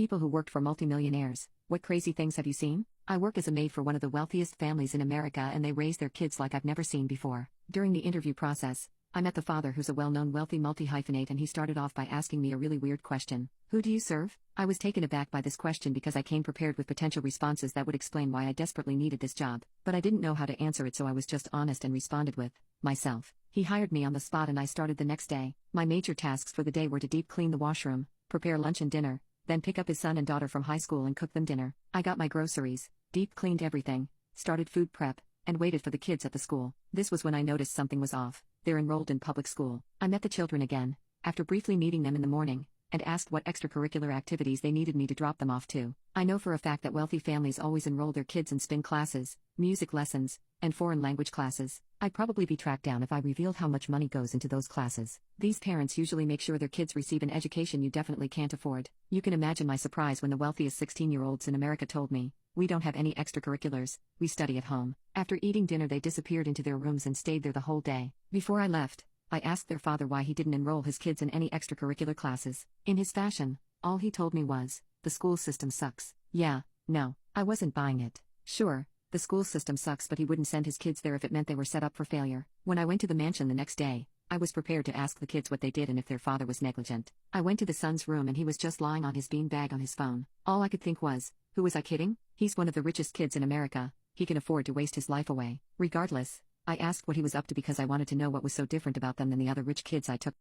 people who worked for multimillionaires. What crazy things have you seen? I work as a maid for one of the wealthiest families in America, and they raise their kids like I've never seen before. During the interview process, I met the father, who's a well-known wealthy multi-hyphenate, and he started off by asking me a really weird question. Who do you serve? I was taken aback by this question because I came prepared with potential responses that would explain why I desperately needed this job, but I didn't know how to answer it, so I was just honest and responded with myself. He hired me on the spot and I started the next day. My major tasks for the day were to deep clean the washroom, prepare lunch and dinner, then pick up his son and daughter from high school and cook them dinner. I got my groceries, deep cleaned everything, started food prep, and waited for the kids at the school. This was when I noticed something was off. They're enrolled in public school. I met the children again, after briefly meeting them in the morning, and asked what extracurricular activities they needed me to drop them off to. I know for a fact that wealthy families always enroll their kids in spin classes, music lessons, and foreign language classes. I'd probably be tracked down if I revealed how much money goes into those classes. These parents usually make sure their kids receive an education you definitely can't afford. You can imagine my surprise when the wealthiest 16-year-olds in America told me, "We don't have any extracurriculars, we study at home." After eating dinner, they disappeared into their rooms and stayed there the whole day. Before I left, I asked their father why he didn't enroll his kids in any extracurricular classes. In his fashion, all he told me was, "The school system sucks." Yeah, no, I wasn't buying it. Sure, the school system sucks, but he wouldn't send his kids there if it meant they were set up for failure. When I went to the mansion the next day, I was prepared to ask the kids what they did and if their father was negligent. I went to the son's room and he was just lying on his beanbag on his phone. All I could think was, who was I kidding? He's one of the richest kids in America. He can afford to waste his life away. Regardless, I asked what he was up to because I wanted to know what was so different about them than the other rich kids I took